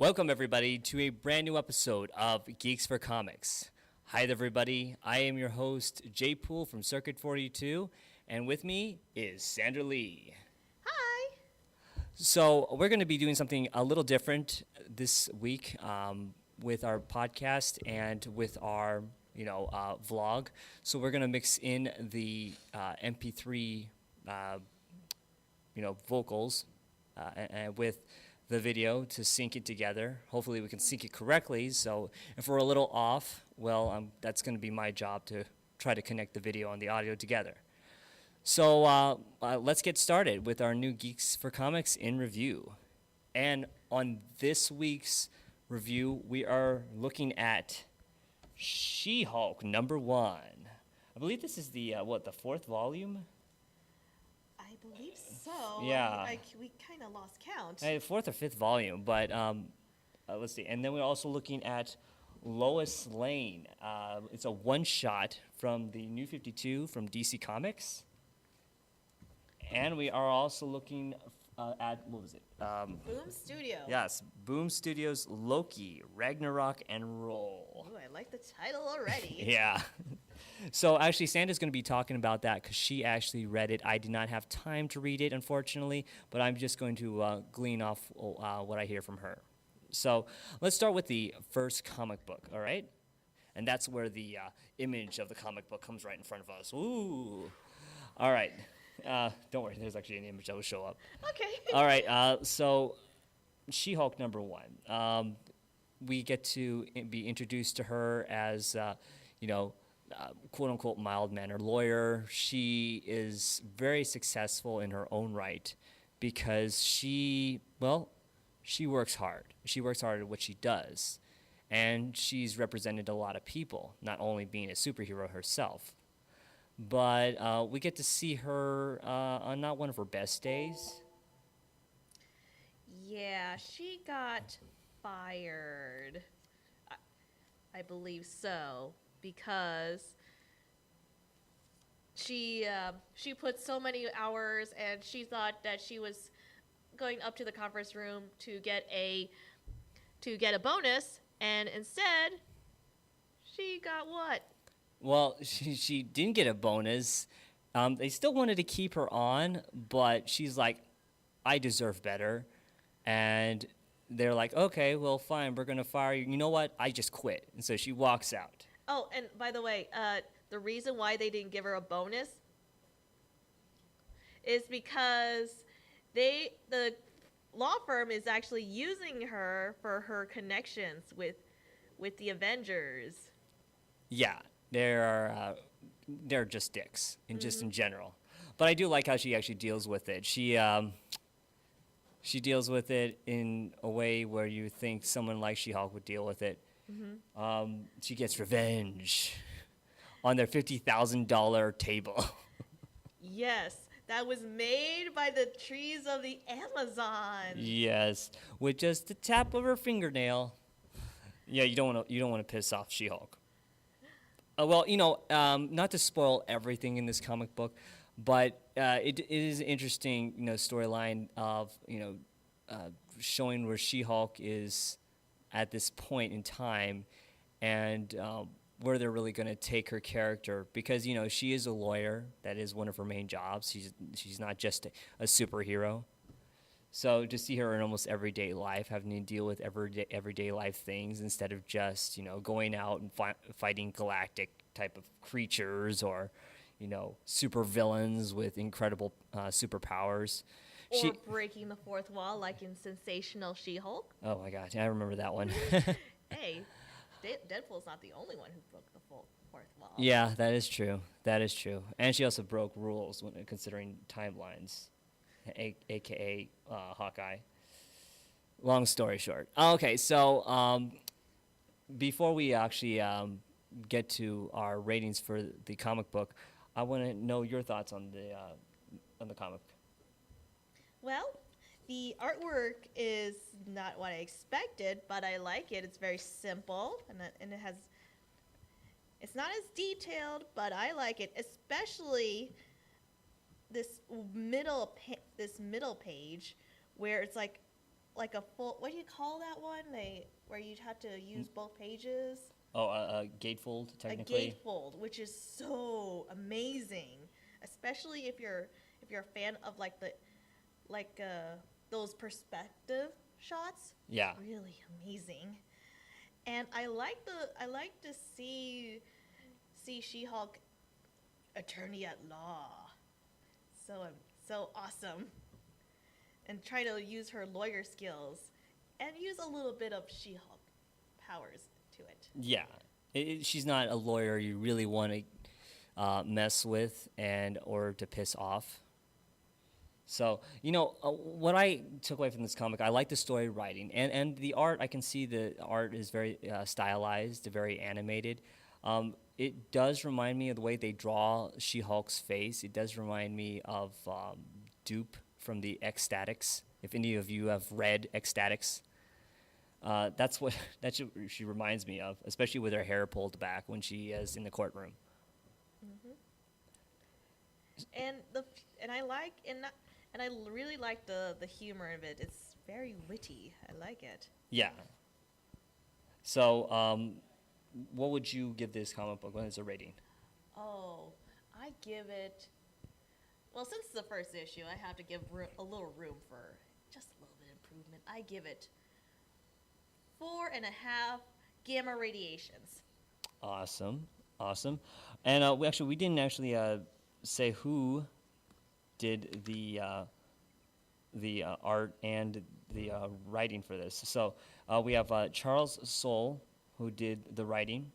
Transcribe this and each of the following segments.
Welcome, everybody, to a brand new episode of Geeks4Comics. Hi, everybody. I am your host, Jay Poole from Circuit 42, and with me is Sandra Lee. Hi. So we're going to be doing something a little different this week with our podcast and with our, vlog. So we're going to mix in the MP3, vocals and with the video to sync it together. Hopefully we can sync it correctly. So if we're a little off, well, that's going to be my job to try to connect the video and the audio together. So let's get started with our new Geeks4Comics in review. And on this week's review, we are looking at She-Hulk #1. I believe this is the fourth volume? I believe so. Yeah. We kind of lost count. Fourth or fifth volume, but let's see. And then we're also looking at Lois Lane. It's a one-shot from the New 52 from DC Comics. And we are also looking at, what was it? Boom Studio. Yes, Boom Studios' Loki, Ragnarok, and Roll. Ooh, I like the title already. Yeah. So actually, Sandra's going to be talking about that because she actually read it. I did not have time to read it, unfortunately, but I'm just going to glean off what I hear from her. So let's start with the first comic book, all right? And that's where the image of the comic book comes right in front of us. Ooh. All right. Don't worry, there's actually an image that will show up. Okay. All right, so She-Hulk #1. We get to be introduced to her as, quote-unquote mild-mannered lawyer. She is very successful in her own right because she works hard. She works hard at what she does. And she's represented a lot of people, not only being a superhero herself. But we get to see her on not one of her best days. Yeah, she got fired. I believe so, because she put so many hours, and she thought that she was going up to the conference room to get a bonus, and instead she got what? Well, she didn't get a bonus. They still wanted to keep her on, but she's like, I deserve better. And they're like, okay, well, fine, we're going to fire you. You know what? I just quit. And so she walks out. Oh, and by the way, the reason why they didn't give her a bonus is because the law firm is actually using her for her connections with the Avengers. Yeah. They're just dicks, just in general. But I do like how she actually deals with it. She deals with it in a way where you think someone like She-Hulk would deal with it. Mm-hmm. She gets revenge on their $50,000 table. Yes, that was made by the trees of the Amazon. Yes, with just the tap of her fingernail. Yeah, you don't want to piss off She-Hulk. Not to spoil everything in this comic book, but it is an interesting, storyline of, showing where She-Hulk is at this point in time and where they're really going to take her character. Because, she is a lawyer. That is one of her main jobs. She's not just a superhero. So to see her in almost everyday life, having to deal with everyday life things instead of just, going out and fighting galactic type of creatures or, super villains with incredible superpowers. Or breaking the fourth wall like in Sensational She-Hulk. Oh my gosh, I remember that one. Hey, Deadpool's not the only one who broke the fourth wall. Yeah, that is true. And she also broke rules when considering timelines. AKA Hawkeye. Long story short. Okay, so before we actually get to our ratings for the comic book, I want to know your thoughts on the comic. Well, the artwork is not what I expected, but I like it. It's very simple, and it's not as detailed, but I like it, especially this middle page where it's like like a full. What do you call that one? Where you have to use both pages. Oh, gatefold, technically. A gatefold, which is so amazing, especially if you're a fan of like those perspective shots. Yeah. It's really amazing. And I like to see She-Hulk attorney at law. So awesome. And try to use her lawyer skills and use a little bit of She-Hulk powers to it. Yeah. She's not a lawyer you really want to mess with or to piss off. So, what I took away from this comic, I like the story writing. And the art, I can see the art is very stylized, very animated. It does remind me of the way they draw She-Hulk's face. It does remind me of Dupe from the Ecstatics. If any of you have read Ecstatics, that's what she reminds me of, especially with her hair pulled back when she is in the courtroom. Mm-hmm. And I really like the humor of it. It's very witty. I like it. Yeah. So, what would you give this comic book? What is a rating? Oh, I give it. Well, since it's the first issue, I have to give a little room for just a little bit of improvement. I give it 4.5 gamma radiations. Awesome. And we didn't actually say who did the art and the writing for this. So we have Charles Soule, who did the writing,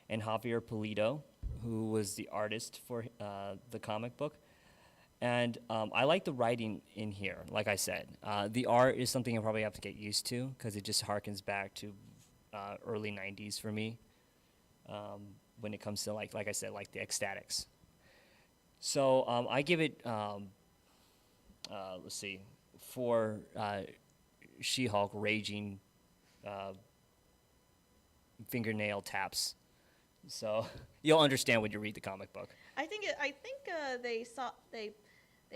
and Javier Pulido, who was the artist for the comic book. And I like the writing in here, like I said. The art is something I probably have to get used to because it just harkens back to early 90s for me when it comes to, like I said, like the Ecstatics. So I give it, for She-Hulk raging fingernail taps. So you'll understand when you read the comic book. I think they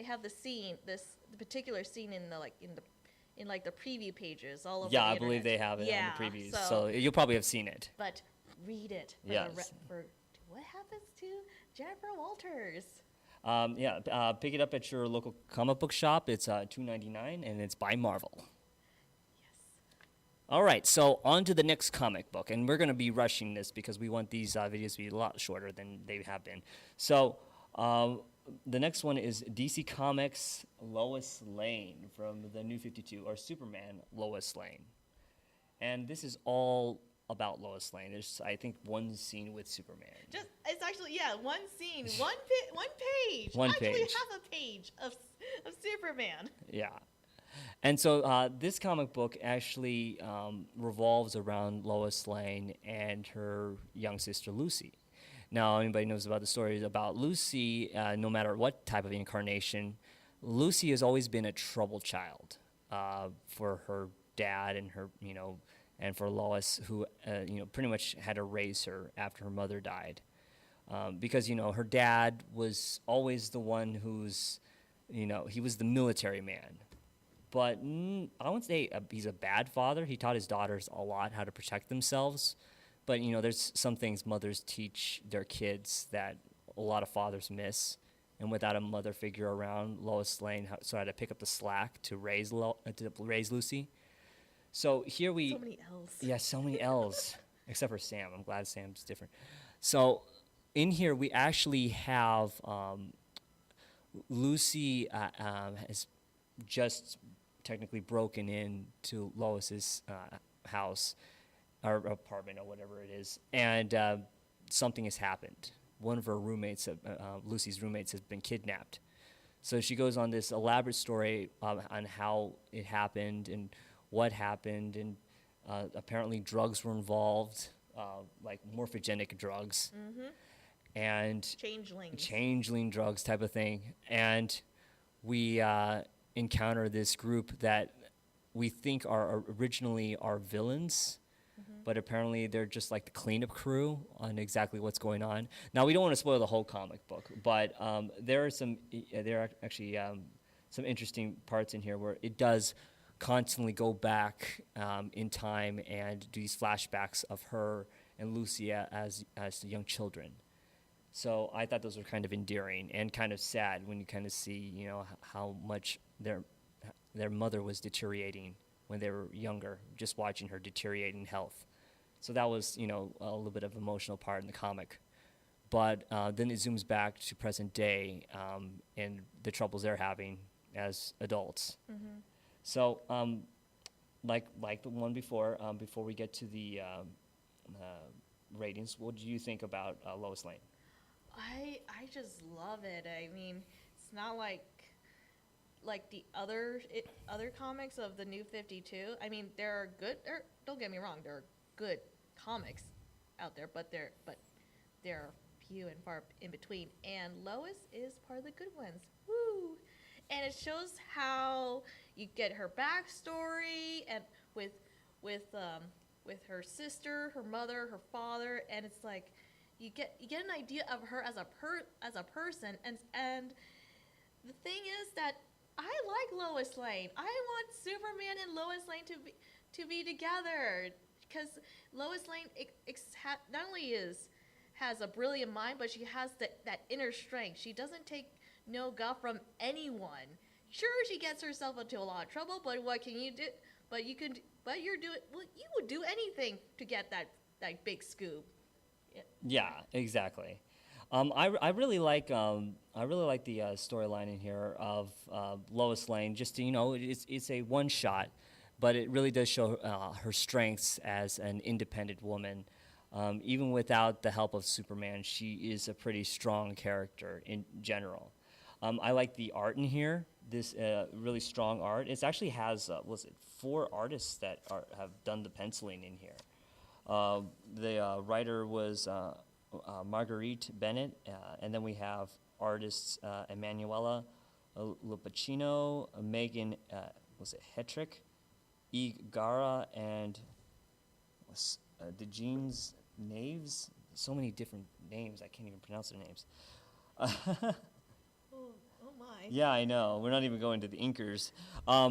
have the particular scene in the preview pages all over. Yeah, the I believe they have it on the previews, so you'll probably have seen it. But read it. For what happens to Jennifer Walters? Pick it up at your local comic book shop. It's $2.99, and it's by Marvel. Yes. All right, so on to the next comic book, and we're going to be rushing this because we want these videos to be a lot shorter than they have been. So the next one is DC Comics Lois Lane from the New 52, or Superman Lois Lane. And this is all about Lois Lane. There's, I think, one scene with Superman. It's actually, one scene, one page. One actually page. half a page of Superman. Yeah. And so this comic book actually revolves around Lois Lane and her young sister Lucy. Now, anybody knows about the stories about Lucy, no matter what type of incarnation, Lucy has always been a troubled child for her dad and her, and for Lois, who, pretty much had to raise her after her mother died. Because, her dad was always the one who's, he was the military man. But I wouldn't say he's a bad father. He taught his daughters a lot how to protect themselves. But, there's some things mothers teach their kids that a lot of fathers miss. And without a mother figure around, Lois Lane had to pick up the slack to raise Lucy. So here we... So many L's. Yeah, so many L's. Except for Sam. I'm glad Sam's different. So in here we actually have Lucy has just technically broken into Lois's house or apartment or whatever it is, and something has happened. One of her roommates, Lucy's roommates, has been kidnapped. So she goes on this elaborate story on how it happened and what happened, and apparently drugs were involved, like morphogenic drugs, and changeling drugs type of thing. And we encounter this group that we think are originally our villains, but apparently they're just like the cleanup crew on exactly what's going on. Now, we don't want to spoil the whole comic book, but there are actually some interesting parts in here where it does constantly go back in time and do these flashbacks of her and Lucia as young children. So I thought those were kind of endearing and kind of sad when you kind of see, how much their mother was deteriorating when they were younger, just watching her deteriorate in health. So that was, a little bit of emotional part in the comic. But then it zooms back to present day and the troubles they're having as adults. Mm-hmm. So, like the one before we get to the ratings, what do you think about Lois Lane? I just love it. I mean, it's not like the other comics of the New 52. I mean, there are good. Don't get me wrong, there are good comics out there, but there are few and far in between. And Lois is part of the good ones. Woo! And it shows how you get her backstory and with her sister, her mother, her father, and it's like you get an idea of her as a person. And the thing is that I like Lois Lane. I want Superman and Lois Lane to be together, because Lois Lane not only has a brilliant mind, but she has that inner strength. She doesn't take no guff from anyone. Sure, she gets herself into a lot of trouble, but what can you do? You would do anything to get that big scoop. Yeah, exactly. I really like the storyline in here of Lois Lane. Just it's a one shot, but it really does show her strengths as an independent woman. Even without the help of Superman, she is a pretty strong character in general. I like the art in here. This really strong art. It actually has 4 artists that have done the penciling in here. The writer was Marguerite Bennett, and then we have artists Emanuela Lupacino, Megan Hetrick, E. Gara, and DeJean's Naves. So many different names, I can't even pronounce their names. Oh my. Yeah, I know. We're not even going to the inkers. I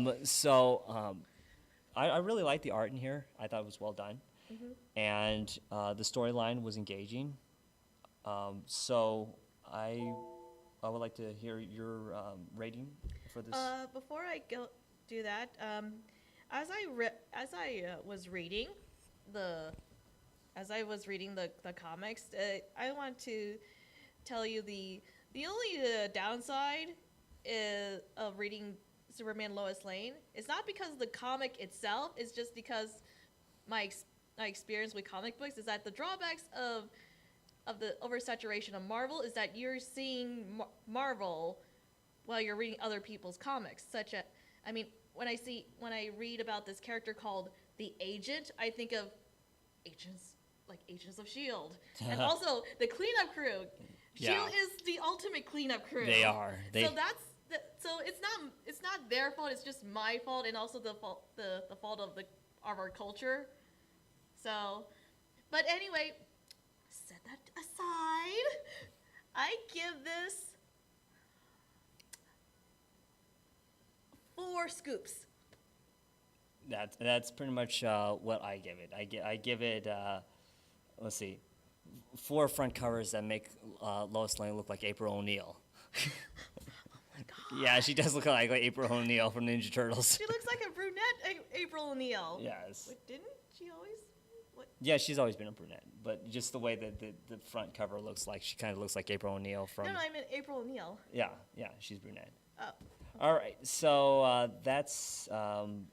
really like the art in here. I thought it was well done. Mm-hmm. And the storyline was engaging. So I would like to hear your rating for this. Before I do that, as I was reading the comics, I want to tell you the only downside of reading Superman Lois Lane is not because of the comic itself. It's just because my experience with comic books is that the drawbacks of the oversaturation of Marvel is that you're seeing Marvel while you're reading other people's comics. When I read about this character called the Agent, I think of Agents of S.H.I.E.L.D. and also the cleanup crew. Yeah. S.H.I.E.L.D. is the ultimate cleanup crew. They are. So it's not their fault. It's just my fault, and also the fault of our culture. So, but anyway, set that aside. I give this 4 scoops. That's pretty much what I give it. I give it. Let's see, 4 front covers that make Lois Lane look like April O'Neil. Yeah, she does look like April O'Neil from Ninja Turtles. She looks like a brunette April O'Neil. Yes. Wait, didn't she always? What? Yeah, she's always been a brunette, but just the way that the front cover looks like, she kind of looks like April O'Neil from... No, I meant April O'Neil. Yeah, she's brunette. Oh. All right, so that's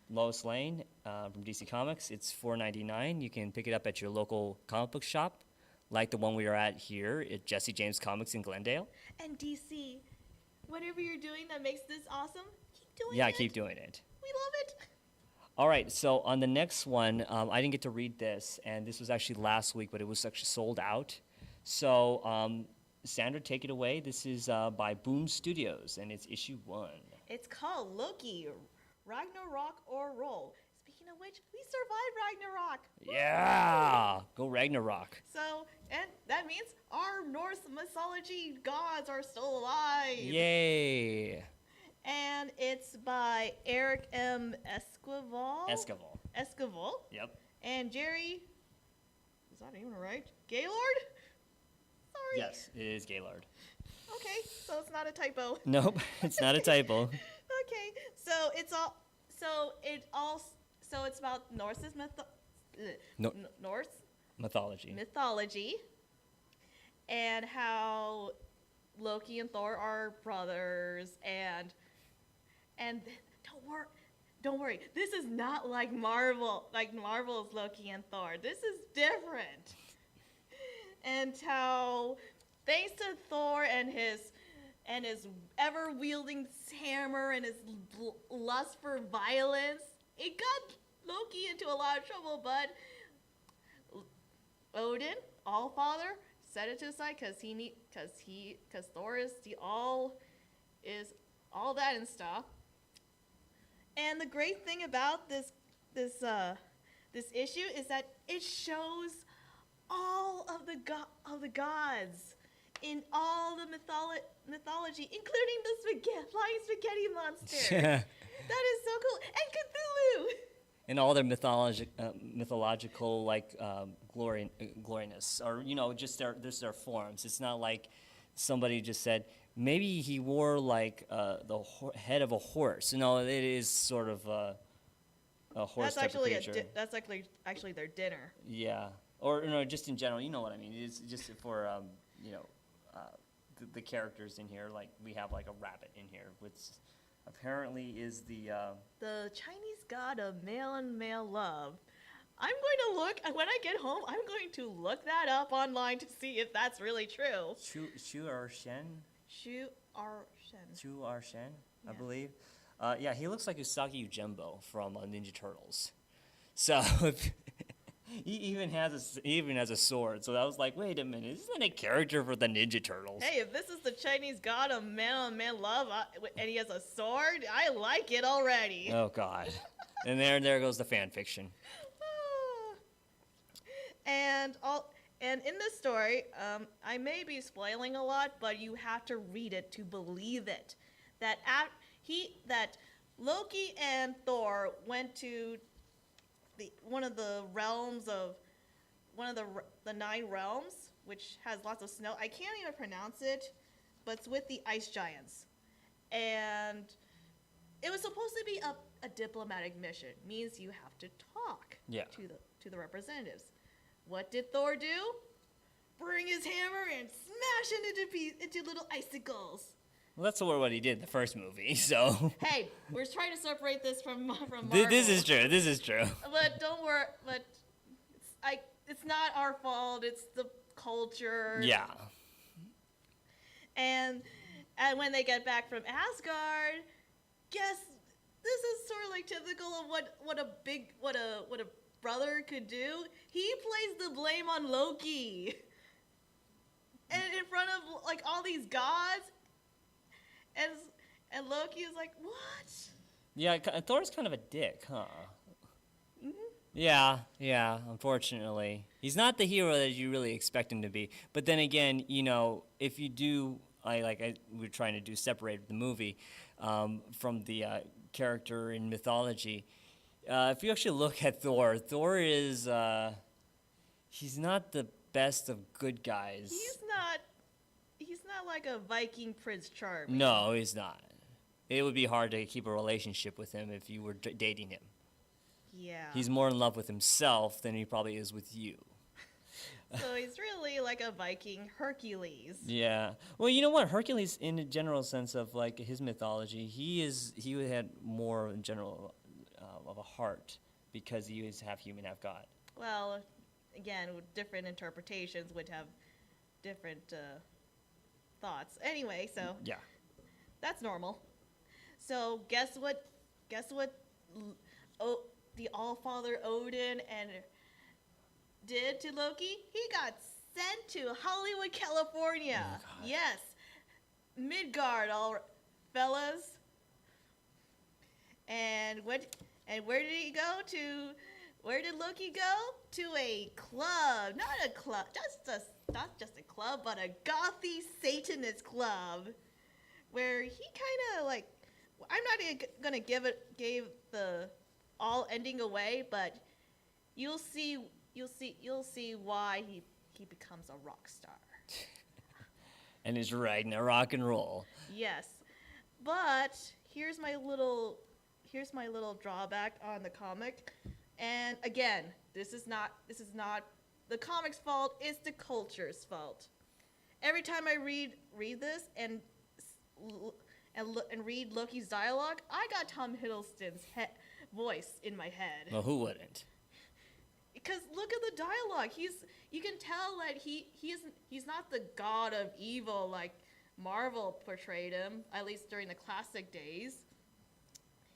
Lois Lane from DC Comics. It's $4.99. You can pick it up at your local comic book shop, like the one we are at here at Jesse James Comics in Glendale. And DC, whatever you're doing that makes this awesome, keep doing it. Yeah, keep doing it. We love it. All right, so on the next one, I didn't get to read this, and this was actually last week, but it was actually sold out. So, Sandra, take it away. This is by Boom Studios, and it's issue 1. It's called Loki, Ragnarok or Roll. Speaking of which, we survived Ragnarok. Yeah, go Ragnarok. So, and that means our Norse mythology gods are still alive. Yay. and it's by Eric M. Esquivel. Esquivel. Yep. And Jerry, is that even right? Gaylord? Sorry. Yes, it is Gaylord. Okay, so it's not a typo. Nope, it's not a typo. Okay, so it's about Norse mythology, and how Loki and Thor are brothers, and don't worry, this is not like Marvel's Loki and Thor. This is different. And how, thanks to Thor and his ever wielding hammer and his lust for violence, it got Loki into a lot of trouble. But Odin, Allfather, set it to the side because Thor is all that and stuff. And the great thing about this issue is that it shows all of the gods in all the mythology, including the flying spaghetti monster. That is so cool, and Cthulhu. And all their mythological like gloriness, or just their forms. It's not like somebody just said maybe he wore like the head of a horse. No, it is sort of a horse type of creature. That's actually their dinner. Yeah, or just in general. You know what I mean? It's just for the characters in here. Like we have like a rabbit in here, which apparently is the Chinese god of male and male love. I'm going to look when I get home. I'm going to look that up online to see if that's really true. Shu Er Shen, I believe. Yeah, he looks like Usagi Ujimbo from Ninja Turtles. So he even has a sword. So I was like, wait a minute, isn't that a character for the Ninja Turtles? Hey, if this is the Chinese god of man love, and he has a sword, I like it already. Oh God! And there goes the fan fiction. And in this story, I may be spoiling a lot, but you have to read it to believe it. That Loki and Thor went to one of the 9 realms, which has lots of snow. I can't even pronounce it, but it's with the ice giants. And it was supposed to be a diplomatic mission. It means you have to talk to the representatives. What did Thor do? Bring his hammer and smash it into little icicles. Well, that's what he did in the first movie. So hey, we're trying to separate this from Marvel. This is true. But don't worry. But it's not our fault. It's the culture. Yeah. And when they get back from Asgard, guess this is sort of like typical of what a brother could do. He plays the blame on Loki, and in front of like all these gods, and Loki is like, what? Yeah, Thor's kind of a dick, huh? Mm-hmm. Yeah. Unfortunately, he's not the hero that you really expect him to be. But then again, if you do, we're trying to do separate the movie from the character in mythology. If you actually look at Thor is he's not the best of good guys. He's not like a Viking Prince Charming. No, he's not. It would be hard to keep a relationship with him if you were dating him. Yeah. He's more in love with himself than he probably is with you. So he's really like a Viking Hercules. Yeah. Well, you know what? Hercules, in a general sense of like his mythology, he had more in general of a heart because he is half human, half god. Well, again, with different interpretations would have different thoughts. Anyway, so yeah, that's normal. So guess what? The Allfather Odin did to Loki? He got sent to Hollywood, California. Oh, yes, Midgard, all fellas. And where did he go to? Where did Loki go? To a club, not just a club, but a gothy Satanist club, where he kind of like I'm not even gonna give the all ending away, but you'll see why he becomes a rock star. And is riding a rock and roll. Yes, but here's my little drawback on the comic. And again, this is not the comic's fault. It's the culture's fault. Every time I read this and read Loki's dialogue, I got Tom Hiddleston's voice in my head. Well, who wouldn't? Because look at the dialogue. You can tell that he's not the god of evil like Marvel portrayed him, at least during the classic days.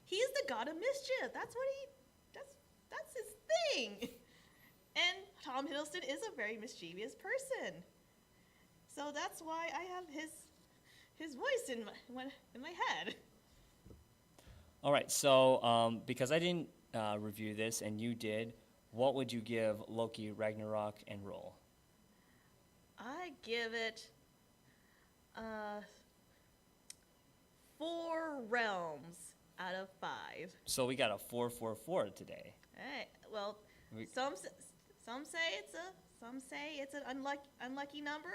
He's the god of mischief. That's his thing. And Tom Hiddleston is a very mischievous person. So that's why I have his voice in my head. All right, so because I didn't review this and you did, what would you give Loki Ragnarok and Roll? I give it 4 realms out of 5. So we got a 444 today. Hey, well, some say it's an unlucky number.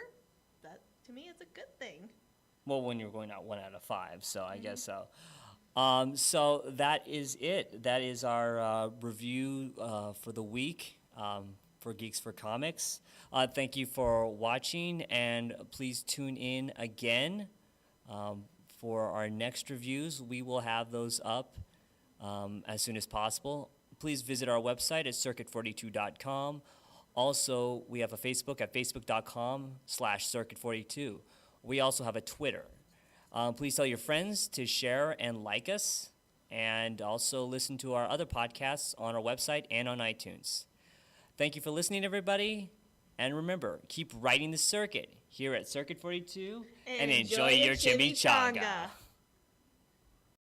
That to me, it's a good thing. Well, when you're going out 1 out of 5, so I guess so. So that is it. That is our review for the week for Geeks4Comics. Thank you for watching, and please tune in again for our next reviews. We will have those up as soon as possible. Please visit our website at circuit42.com. Also, we have a Facebook at facebook.com/circuit42. We also have a Twitter. Please tell your friends to share and like us, and also listen to our other podcasts on our website and on iTunes. Thank you for listening, everybody. And remember, keep riding the circuit here at Circuit 42 and enjoy your chimichanga.